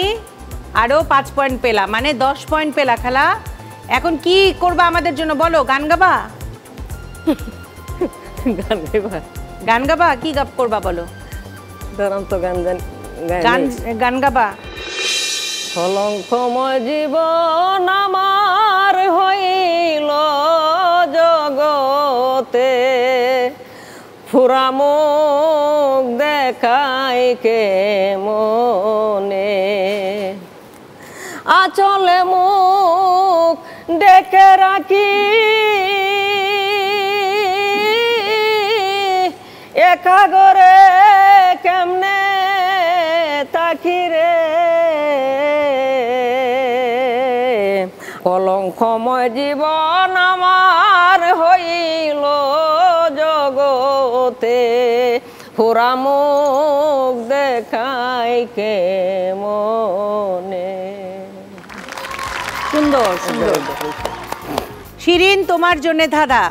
আরো 5 পয়েন্ট পেলা, মানে 10 পয়েন্ট পেলা খালা। এখন কি করবা আমাদের জন্য বলো? গান গাবা? গান গাবা? কি গাব করবা বলো? তো গান গাবা। কলঙ্কময় জীবন আমার হইল জগতে, ফুরা মুখ দেখাই কে মনে, আচলে মুখ ডেকে রাখি, একা করে কেমনে তাকি রে, কলঙ্কময় জীবন আমার হইল জগতে, পুরা মুখ দেখাই কে মনে। সুন্দর সুন্দর। শিরিন, তোমার জন্য ধাঁধা।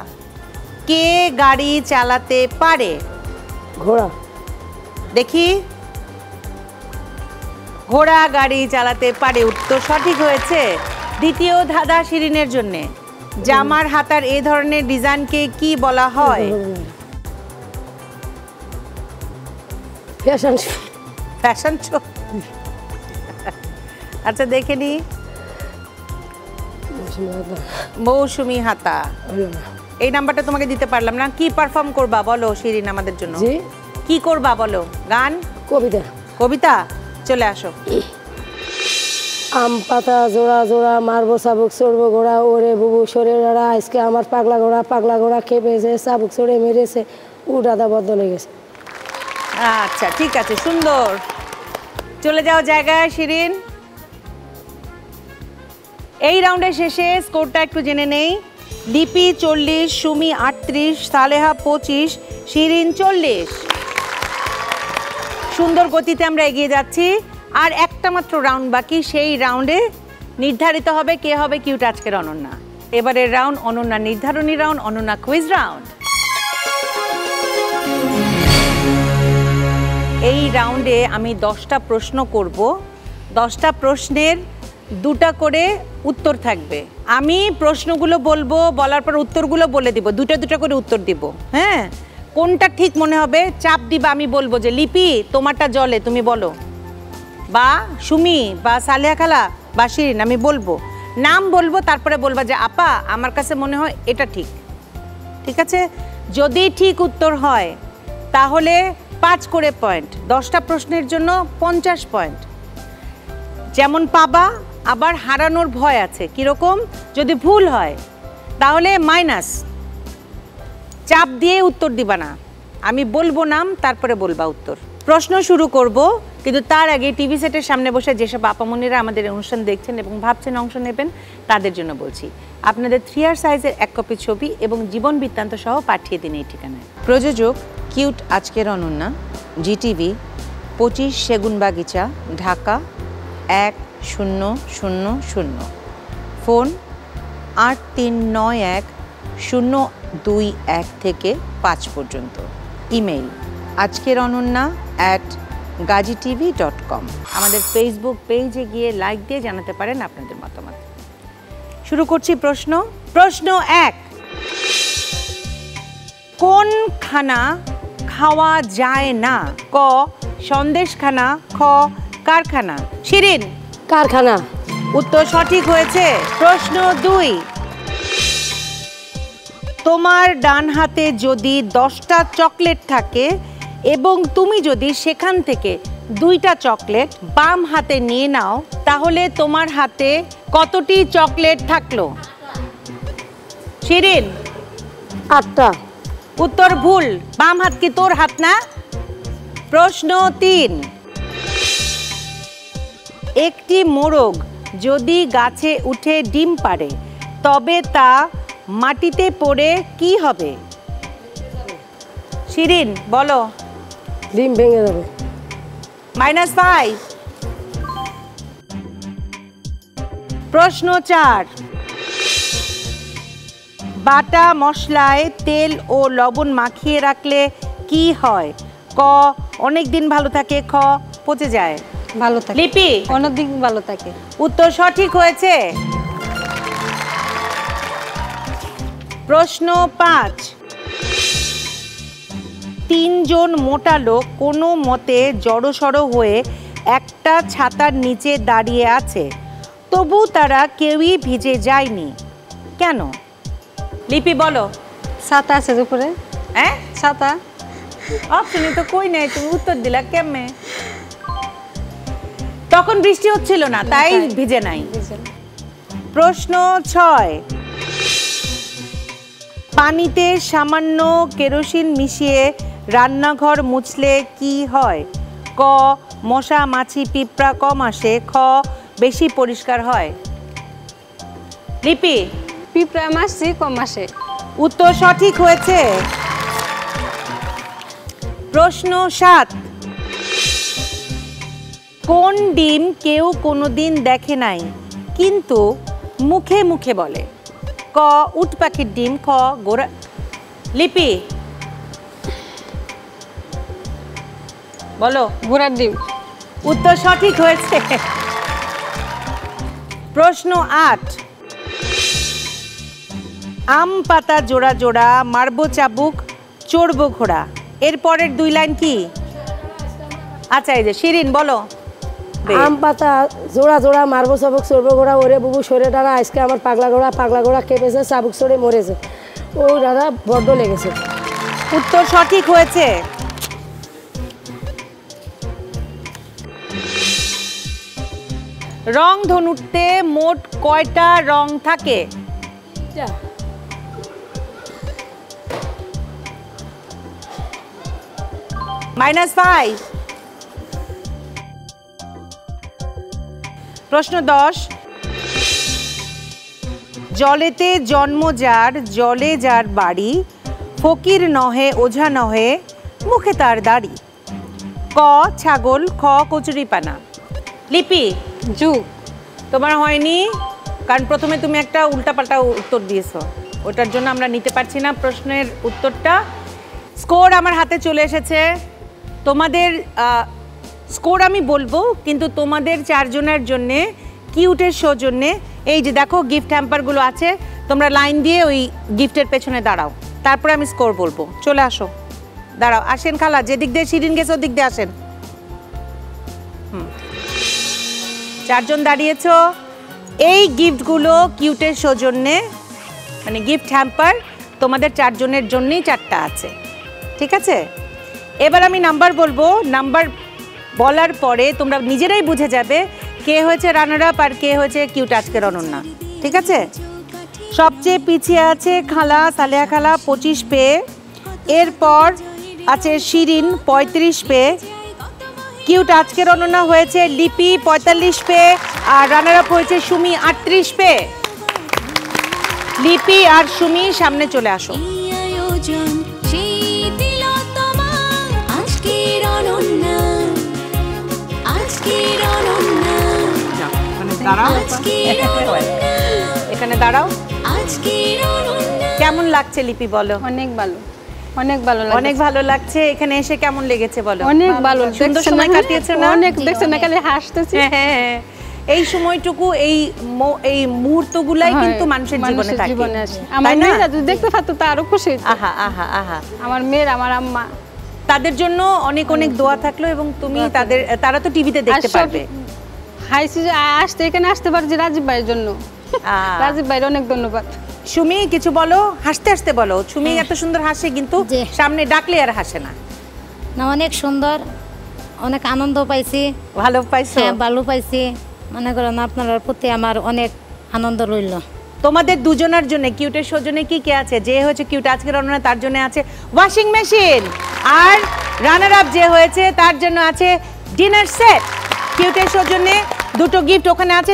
কে গাড়ি চালাতে পারে? ঘোড়া। দেখি, ঘোড়া গাড়ি চালাতে পারে, উত্তর সঠিক হয়েছে। দ্বিতীয় ধাঁধা শিরিনের জন্য। জামার হাতার এই ধরনের ডিজাইনকে কি বলা হয়? Fashion show. Fashion show. আচ্ছা দেখে নি। মৌসুমি হাতা। এই নাম্বারটা তোমাকে দিতে পারলাম না। কি পারফর্ম করবা বলো শিরিন আমাদের জন্য? কি করবা বলো? গান? কবিতা। কবিতা, চলে আসো। আম পাতা জোড়া জোড়া, মারবো চাবুক চড়বো ঘোড়া, ওরে বুবু সরে ওরা, আজকে আমার পাগলা ঘোড়া খেপেছে, চাবুক চড়ে মেরেছে, উড়াদা বদলে গেছে। আচ্ছা ঠিক আছে, সুন্দর। চলে যাও জায়গায় শিরিন। এই রাউন্ডের শেষে স্কোরটা একটু জেনে নেই। দীপি 40, সুমি 38, সালেহা 25, শিরিন 40। সুন্দর গতিতে আমরা এগিয়ে যাচ্ছি। আর একটা মাত্র রাউন্ড বাকি, সেই রাউন্ডে নির্ধারিত হবে কে হবে কিউট আজকের অনন্যা। এবারের রাউন্ড অনন্যা নির্ধারণী রাউন্ড, অনন্যা কুইজ রাউন্ড। এই রাউন্ডে আমি 10টা প্রশ্ন করব। 10টা প্রশ্নের দুটা করে উত্তর থাকবে। আমি প্রশ্নগুলো বলবো, বলার পর উত্তরগুলো বলে দিব, দুটা দুটা করে উত্তর দিব। হ্যাঁ, কোনটা ঠিক মনে হবে চাপ দিবা, আমি বলবো যে লিপি তোমারটা জলে, তুমি বলো, বা সুমি বা সালেহা খালা বা শিরিন, আমি বলবো, নাম বলবো, তারপরে বলবা যে আপা আমার কাছে মনে হয় এটা ঠিক। ঠিক আছে? যদি ঠিক উত্তর হয় তাহলে 5 করে পয়েন্ট, 10টা প্রশ্নের জন্য 50 পয়েন্ট যেমন পাবা। আবার হারানোর ভয় আছে, কিরকম? যদি ভুল হয় তাহলে মাইনাস। চাপ দিয়ে উত্তর দিবা না, আমি বলবো নাম, তারপরে বলবা উত্তর। প্রশ্ন শুরু করব, কিন্তু তার আগে টিভি সেটের সামনে বসে যেসব আপামনিরা আমাদের অনুষ্ঠান দেখছেন এবং ভাবছেন অংশ নেবেন, তাদের জন্য বলছি, আপনাদের 3R সাইজের 1 কপি ছবি এবং জীবন বৃত্তান্ত সহ পাঠিয়ে দিন এই ঠিকানায়। প্রযোজক কিউট আজকের অনন্যা, জিটিভি, 25 সেগুনবাগিচা, ঢাকা 1000। ফোন 8391-021 থেকে 5 পর্যন্ত। Email ajkerononna@gazitv.com। আমাদের ফেসবুক পেজে গিয়ে লাইক দিয়ে জানাতে পারেন আপনাদের মতামত। শুরু করছি প্রশ্ন। প্রশ্ন 1, কোন খানা খাওয়া যায় না? ক সন্দেশখানা, খ কারখানা। শিরিন? কারখানা। উত্তর সঠিক হয়েছে। প্রশ্ন 2, তোমার ডান হাতে যদি 10টা চকলেট থাকে এবং তুমি যদি সেখান থেকে 2টা চকলেট বাম হাতে নিয়ে নাও, তাহলে তোমার হাতে কতটি চকলেট থাকলো? শিরিন? 8টা। উত্তর ভুল, বাম হাত কি তোর হাত না? প্রশ্ন 3, একটি মোরগ যদি গাছে উঠে ডিম পাড়ে তবে তা মাটিতে পড়ে কি হবে? শিরিন বলো। ডিম ভেঙে যাবে। -5। প্রশ্ন 4, বাটা মশলায় তেল ও লবণ মাখিয়ে রাখলে কি হয়? ক অনেক দিন ভালো থাকে, খ পচে যায়। ভালো থাকে। লিপি? অনেকদিন ভালো থাকে। উত্তর সঠিক হয়েছে। প্রশ্ন 5, 3 জন মোটা লোক কোনো মতে জড়সড় হয়ে একটা ছাতার নিচে দাঁড়িয়ে আছে, তবু তারা কেউই ভিজে যায়নি, কেন? লিপি বলো। ছাতা আছে উপরে। হ্যাঁ, ছাতা। অপশনে তো কই নাই, তুমি উত্তর দিলা কেমনে? তখন বৃষ্টি হচ্ছিল না, তাই ভিজে নাই। প্রশ্ন 6, পানিতে সামান্য কেরোসিন মিশিয়ে রান্নাঘর মুছলে কি হয়? ক মশা মাছি পিঁপড়া কম আসে, খ বেশি পরিষ্কার হয়। লিপি? পিঁপড়া মাছি কম আসে। উত্তর সঠিক হয়েছে। প্রশ্ন 7, কোন ডিম কেউ কোনোদিন দেখে নাই কিন্তু মুখে মুখে বলে? ক উট পাখির ডিম, খ গোরা। লিপি বলো। ঘোড়ার ডিম। উত্তর সঠিক হয়েছে। প্রশ্ন 8, আম পাতা জোড়া জোড়া, মারবো চাবুক, চড়বো ঘোড়া, এর পরের 2 লাইন কি? আচ্ছা, এই যে শিরিন বলো। আম পাতা জোড়া জোড়া, মারবো চাবুক, চড়বো ঘোড়া, ওরে বুবু সরে দাঁড়া, আজকে আমার পাগলা ঘোড়া কেঁপেছে, চাবুক চড়ে মরেছে, ও দাদা বড্ড লেগেছে। উত্তর সঠিক হয়েছে। রং ধনুতে মোট কয়টা রং থাকে? -5। প্রশ্ন 10, জলেতে জন্ম যার, জলে যার বাড়ি, ফকির নহে ওঝা নহে, মুখে তার দাড়ি। ক ছাগল, খ কচুরিপানা। লিপি? যুগ। তোমার হয়নি, কারণ প্রথমে তুমি একটা উল্টাপাল্টা উত্তর দিয়েছো, ওটার জন্য আমরা নিতে পারছি না প্রশ্নের উত্তরটা। স্কোর আমার হাতে চলে এসেছে। তোমাদের স্কোর আমি বলবো, কিন্তু তোমাদের 4 জনের জন্যে কিউটের সৌজন্যে এই যে দেখো গিফট হ্যাম্পারগুলো আছে, তোমরা লাইন দিয়ে ওই গিফটের পেছনে দাঁড়াও, তারপরে আমি স্কোর বলবো। চলে আসো, দাঁড়াও, আসেন খালা, যেদিক দিয়ে শিরিন গেছে ওদিক দিয়ে আসেন। চারজন দাঁড়িয়েছো। এই গিফটগুলো কিউটের সৌজন্যে, মানে গিফট হ্যাম্পার তোমাদের চারজনের জন্যই 4টা আছে, ঠিক আছে? এবার আমি নাম্বার বলবো, নাম্বার বলার পরে তোমরা নিজেরাই বুঝে যাবে কে হয়েছে রানার আপ আর কে হয়েছে কিউট আজকের অনন্যা, ঠিক আছে? সবচেয়ে পিছিয়ে আছে খালা, সালেহা খালা 25 পেয়ে, এরপর আছে শিরিন 35 পেয়ে, কিউট আজকের অনন্যা হয়েছে লিপি 45 পেয়ে, আর রানার আপ হয়েছে সুমি 38 পেয়ে। লিপি আর সুমি সামনে চলে আসো। এখানে দাঁড়াও। কেমন লাগছে লিপি বলো? অনেক ভালো, অনেক ভালো লাগে, অনেক ভালো লাগছে। এখানে এসে কেমন লেগেছে বলো? অনেক ভালো, সুন্দর সময় কাটিয়েছো না? অনেক, দেখছেন না খালি হাসতেছি। হ্যাঁ, এই সময়টুকু এই মুহূর্তগুলাই কিন্তু মানুষের জীবনে থাকে। আমার মেয়েরা যদি দেখতে পারতো তো আরো খুশি। আহা আহা আহা, আমার মেয়ের, আমার আম্মা, তাদের জন্য অনেক অনেক দোয়া থাকলো, এবং তুমি তারা তো টিভিতে দেখতে পারবে। হাইসি আসতে, এখানে আসতে পারছি রাজীব ভাইয়ের জন্য। রাজীব ভাইয়ের অনেক ধন্যবাদ। সুমি কিছু বলো, হাসতে হাসতে বলো। সুমি এত সুন্দর হাসে কিন্তু সামনে ডাকলে আর হাসে না। না, অনেক সুন্দর, অনেক আনন্দ পাইছি। ভালো পাইছো? হ্যাঁ, ভালো পাইছি। মনে করেন আপনার প্রতি আমার অনেক আনন্দ রইল। তোমাদের দুজনের জন্য কিউটের সৌজন্যে কি কে আছে? যে হয়েছে কিউট আজকের অনন্যা তার জন্য আছে ওয়াশিং মেশিন, আর রানার আপ যে হয়েছে তার জন্য আছে ডিনার সেট। কিউটের সৌজন্যে 2টো গিফট ওখানে আছে,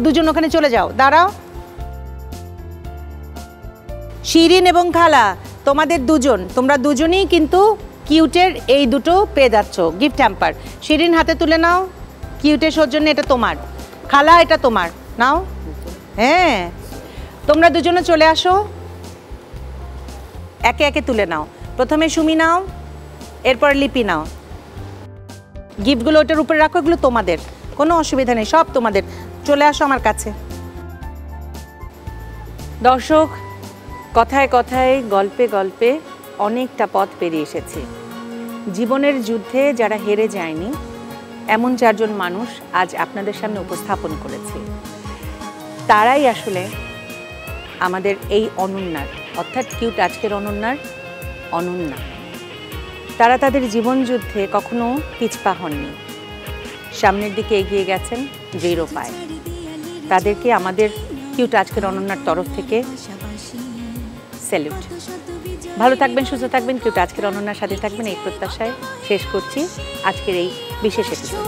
দুজন ওখানে চলে যাও, দাঁড়াও। শিরিন এবং খালা তোমরা দুজনেই কিন্তু কিউটের এই 2টো পেয়ে যাচ্ছ গিফট হ্যাম্পার। শিরিন হাতে তুলে নাও, কিউটের সৌজন্যে এটা তোমার, খালা এটা তোমার, নাও। হ্যাঁ, তোমরা দুজনে চলে আসো, একে একে তুলে নাও। প্রথমে সুমি নাও, এরপর লিপি নাও। গিফটগুলো ওটার উপরে রাখো, এগুলো তোমাদের, কোনো অসুবিধা নেই, সব তোমাদের। চলে আসো আমার কাছে। দর্শক, কথায় কথায়, গল্পে গল্পে অনেকটা পথ পেরিয়ে এসেছি। জীবনের যুদ্ধে যারা হেরে যায়নি এমন 4জন মানুষ আজ আপনাদের সামনে উপস্থাপন করেছি। তারাই আসলে আমাদের এই অনন্যার, অর্থাৎ কিউট আজকের অনন্যার অনন্যা। তারা তাদের জীবন যুদ্ধে কখনো পিছপা হননি, সামনের দিকে এগিয়ে গেছেন দৃঢ় পায়। তাদেরকে আমাদের কিউট আজকের অনন্যার তরফ থেকে স্যালুট। ভালো থাকবেন, সুস্থ থাকবেন, কিউট আজকের অনন্যার সাথে থাকবেন, এই প্রত্যাশায় শেষ করছি আজকের এই বিশেষ এপিসোড।